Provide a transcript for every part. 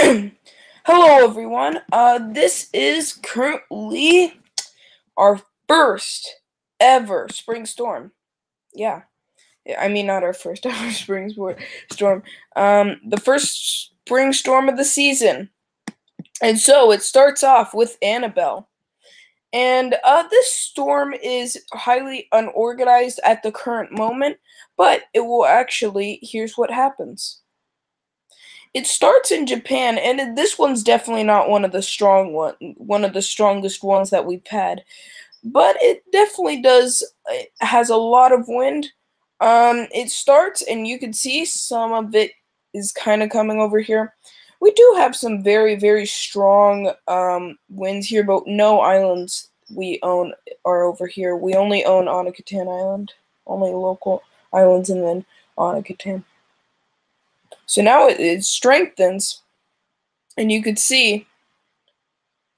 Hello, everyone. This is currently our first ever spring storm. Yeah, I mean not our first ever storm. The first spring storm of the season, and so it starts off with Annabelle. And this storm is highly unorganized at the current moment, but it will actually. Here's what happens. It starts in Japan, and this one's definitely not one of the one of the strongest ones that we've had, but it definitely does. It has a lot of wind. It starts, and you can see some of it is kind of coming over here. We do have some very strong winds here, but no islands we own are over here. We only own Onakatan Island, only local islands, and then Onakatan. So now it strengthens, and you can see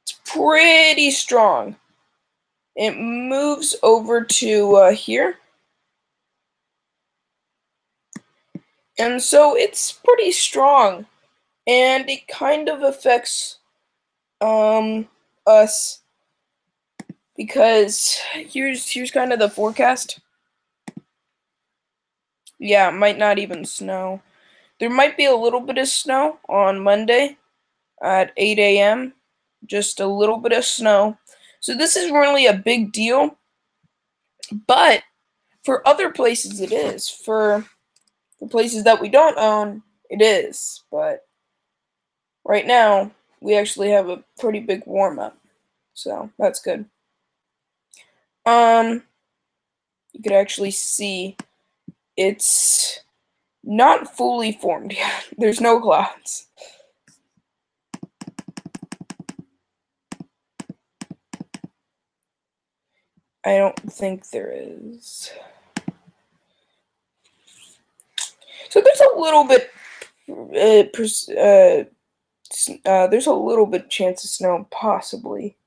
it's pretty strong. It moves over to here, and so it's pretty strong, and it kind of affects us because here's kind of the forecast. Yeah, it might not even snow. There might be a little bit of snow on Monday at 8 a.m. Just a little bit of snow. So this is really a big deal. But for other places it is. For the places that we don't own, it is. But right now, we actually have a pretty big warm-up. So that's good. You could actually see it's not fully formed yet. There's no clouds. I don't think there is. So there's a little bit, there's a little bit chance of snow, possibly.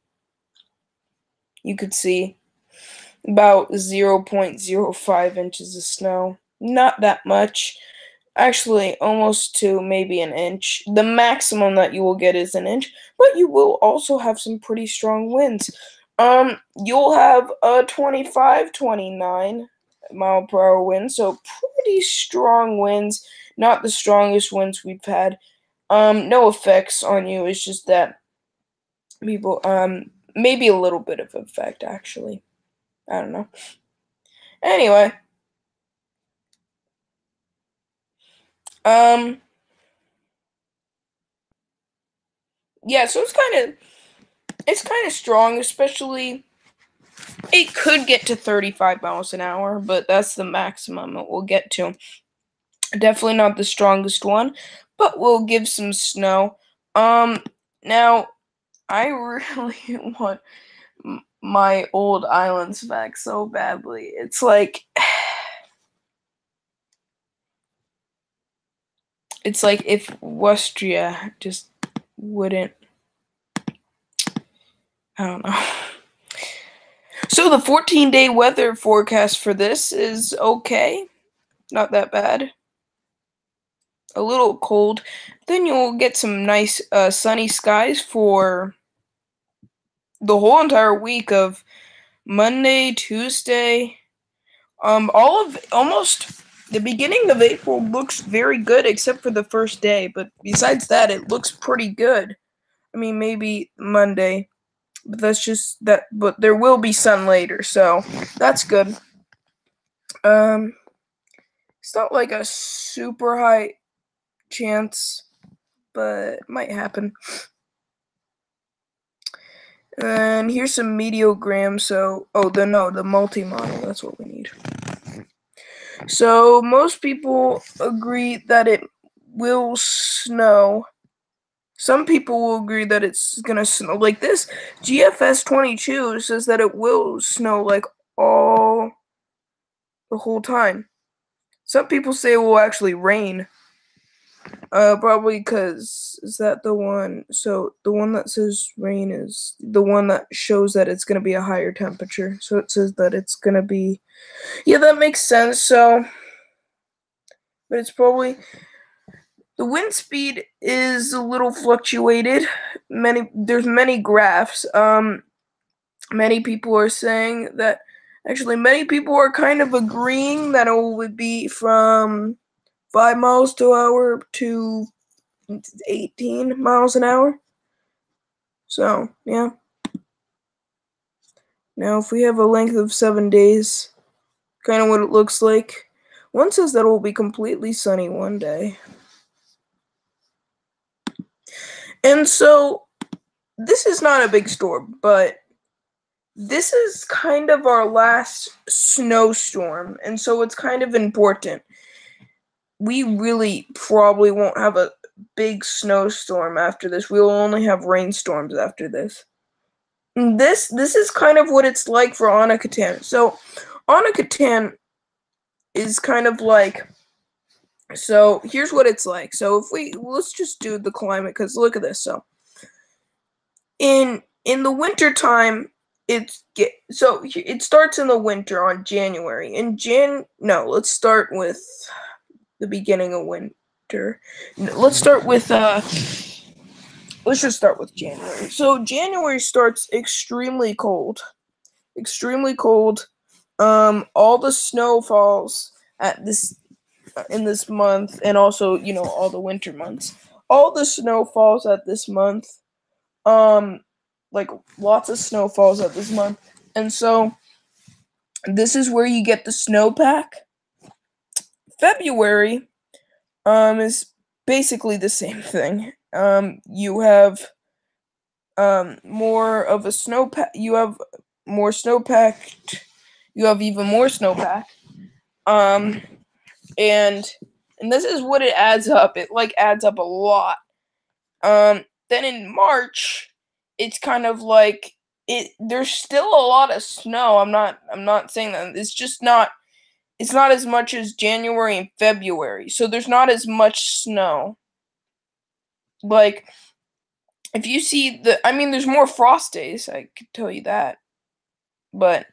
You could see about 0.05 inches of snow. Not that much. Actually, almost to maybe an inch. The maximum that you will get is an inch, but you will also have some pretty strong winds. You'll have a 25, 29 mile per hour wind, so pretty strong winds. Not the strongest winds we've had. No effects on you. It's just that people, maybe a little bit of effect, actually. I don't know. Anyway. Yeah, so it's kind of strong, especially it could get to 35 miles an hour, but that's the maximum it will get to. Definitely not the strongest one, but we'll give some snow. Now I really want my old islands back so badly. It's like if Westria just wouldn't. I don't know. So the 14-day weather forecast for this is okay. Not that bad. A little cold. Then you'll get some nice sunny skies for the whole entire week of Monday, Tuesday. Almost the beginning of April looks very good except for the first day, but besides that it looks pretty good. I mean, maybe Monday. But that's just that. But there will be sun later, so that's good. It's not like a super high chance, but it might happen. And here's some meteograms. So, the multi-model. That's what we need. So most people agree that it will snow. Some people will agree that it's gonna snow. Like this GFS 22 says that it will snow like all the whole time. Some people say it will actually rain. Probably because is that the one? So the one that says rain is the one that shows that it's gonna be a higher temperature. So it says that it's gonna be. Yeah, that makes sense. So, but it's probably The wind speed is a little fluctuated. There's many graphs. Many people are saying that. Actually, many people are kind of agreeing that it would be from 5 miles per hour to 18 miles an hour. So, yeah. Now, if we have a length of 7 days, kind of what it looks like. One says that it will be completely sunny one day. And so, this is not a big storm, but this is kind of our last snowstorm, and so it's kind of important. We really probably won't have a big snowstorm after this. We will only have rainstorms after this. And this is kind of what it's like for Anakatan. So, Anakatan is kind of like, so here's what it's like. So let's just do the climate, because look at this. So in the winter time, it starts in the winter on January. Let's start with the beginning of winter. Let's start with let's just start with January. So January starts extremely cold. Extremely cold. All the snow falls in this month, and also, all the winter months. All the snow falls at this month. Like lots of snow falls at this month. And so this is where you get the snowpack. February is basically the same thing. You have more of a snowpack. You have more snowpack. You have even more snowpack. And this is what it adds up. It adds up a lot. Then in March, it's kind of like there's still a lot of snow. I'm not saying that. It's not as much as January and February. So there's not as much snow. Like, if you see there's more frost days, I could tell you that. But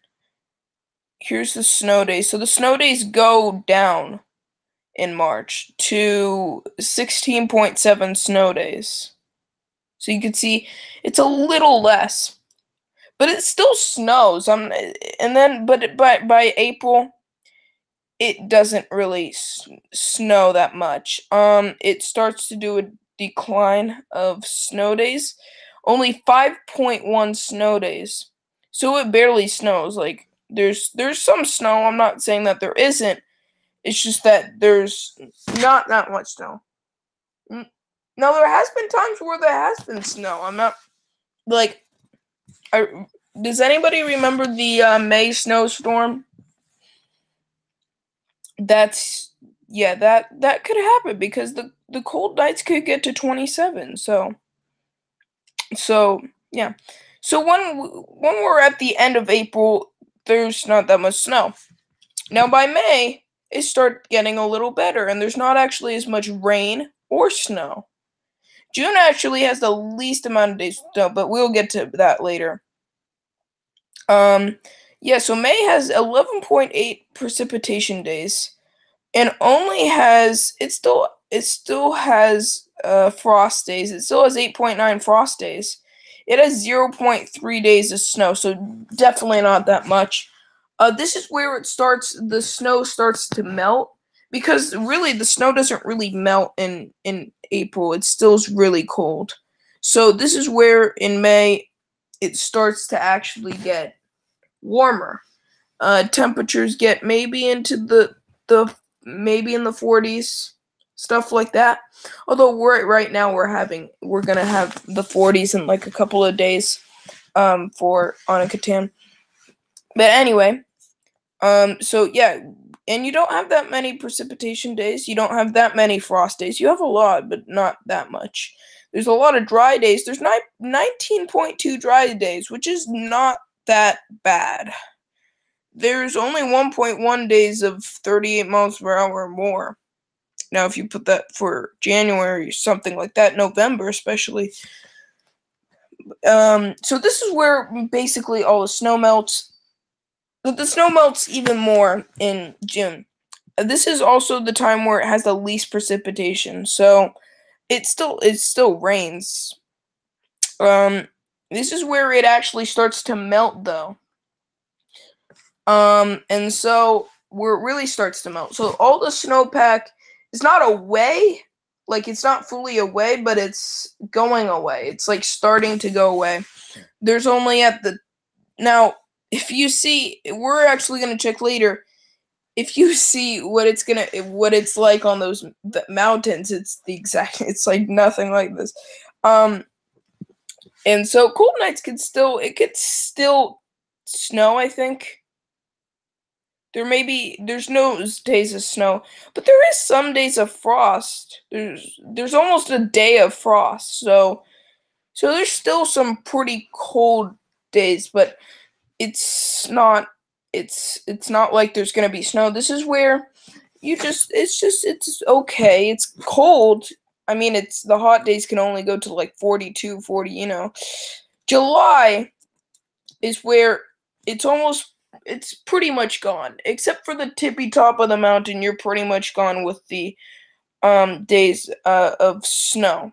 here's the snow days. So the snow days go down in March to 16.7 snow days. So you can see it's a little less, but it still snows. But by April, it doesn't really snow that much. It starts to do a decline of snow days. Only 5.1 snow days. So it barely snows. Like there's some snow. I'm not saying that there isn't. It's just that there's not that much snow. Now, there has been times where there has been snow. I'm not, like, does anybody remember the May snowstorm? That could happen, because the cold nights could get to 27. So yeah. So when we're at the end of April, there's not that much snow. Now, by May, it starts getting a little better, and there's not actually as much rain or snow. June actually has the least amount of days, but we'll get to that later. So May has 11.8 precipitation days, and it still has frost days. It still has 8.9 frost days. It has 0.3 days of snow, so definitely not that much. This is where the snow starts to melt, because really the snow doesn't really melt in April. It still's really cold. So this is where in May it starts to actually get warmer. Temperatures get maybe into the maybe in the 40s, stuff like that. Although right now we're gonna have the 40s in like a couple of days for Anakatan. But anyway, so yeah, and you don't have that many precipitation days. You don't have that many frost days. You have a lot, but not that much. There's a lot of dry days. There's 19.2 dry days, which is not that bad. There's only 1.1 days of 38 miles per hour or more. Now, if you put that for January, something like that, November especially. So this is where basically all the snow melts. But the snow melts even more in June. this is also the time where it has the least precipitation, so it still rains. Um, this is where it actually starts to melt, though. And so where it really starts to melt. So all the snowpack is not away, like it's not fully away, but it's going away. It's like starting to go away. There's only at the now. If you see, we're actually gonna check later. If you see what it's like on those mountains, it's the exact. It's like nothing like this. Um, and so cold nights could still snow, I think. There's no days of snow, but there is some days of frost. There's almost a day of frost, so there's still some pretty cold days, but it's not like there's gonna be snow. This is where it's okay. It's cold. I mean, it's the hot days can only go to like 42, 40, July is where it's pretty much gone. Except for the tippy top of the mountain, you're pretty much gone with the days of snow.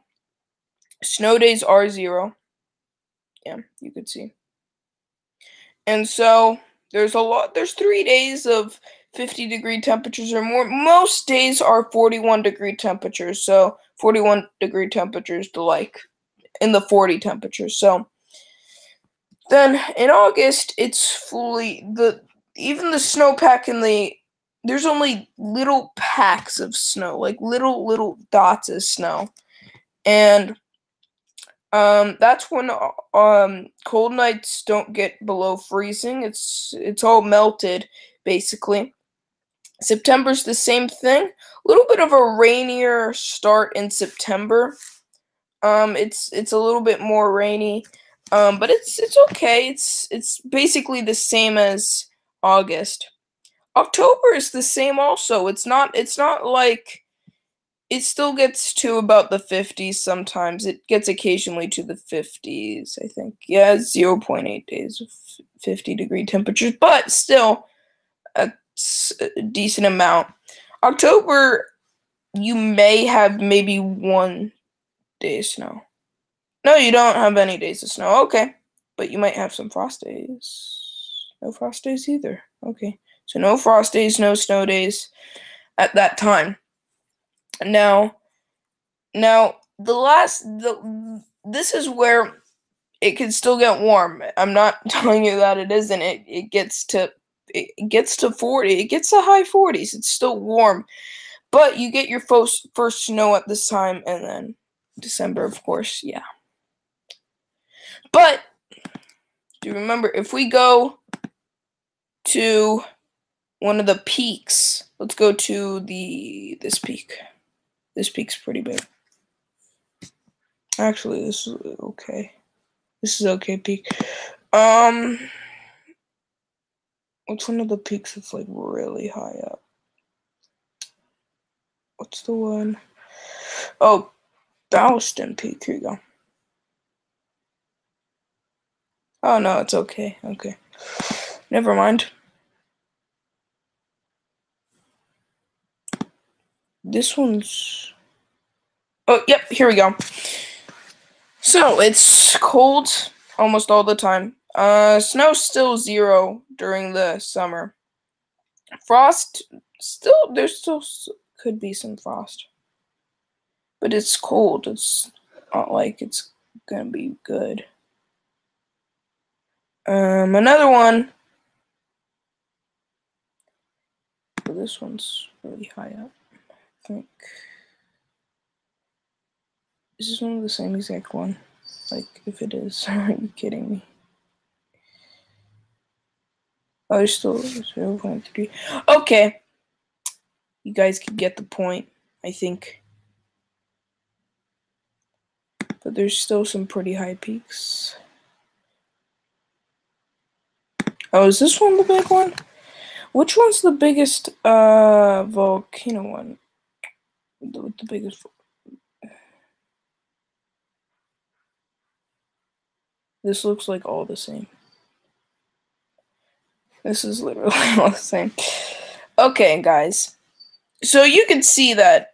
Snow days are 0. Yeah, you could see. And so there's 3 days of 50-degree temperatures or more. Most days are 41-degree temperatures. So 41-degree temperatures to like in the 40 temperatures. So then in August, it's even the snowpack there's only little packs of snow, like little dots of snow, and that's when cold nights don't get below freezing. It's all melted basically. September's the same thing. A little bit of a rainier start in September. It's a little bit more rainy. But it's okay. It's basically the same as August. October is the same also. It's not like it still gets to about the 50s sometimes. It gets occasionally to the 50s, I think. Yeah, 0.8 days of 50-degree temperatures, but still a decent amount. October, you may have maybe 1 day of snow. No, you don't have any days of snow. Okay. But you might have some frost days. No frost days either. Okay. So no frost days, no snow days at that time. Now, this is where it can still get warm. I'm not telling you that it isn't. It gets to 40. It gets to high 40s. It's still warm. But you get your first snow at this time, and then December, of course. Yeah. But do you remember, if we go to one of the peaks, let's go to this peak. This peak's pretty big. Actually, this is okay. This is okay peak. What's one of the peaks that's like really high up? What's the one? Oh, Bowston Peak. Here you go. Oh no, it's okay. Okay. Never mind. This one's... Oh, yep, here we go. So, it's cold almost all the time. Snow's still 0 during the summer. Frost, there still could be some frost. But it's cold. It's not like it's gonna be good. Another one. This one's really high up, I think. Is this one the same exact one? Like, if it is, are you kidding me? Oh, there's still 0.3. Okay. You guys can get the point, I think. But there's still some pretty high peaks. Oh, is this one the big one? Which one's the biggest volcano one? The biggest... This looks like all the same. This is literally all the same. Okay, guys. So you can see that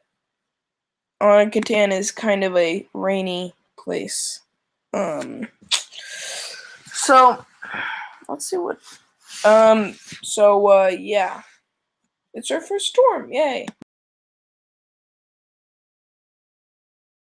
Catan is kind of a rainy place. So let's see what. Yeah, it's our first storm. Yay!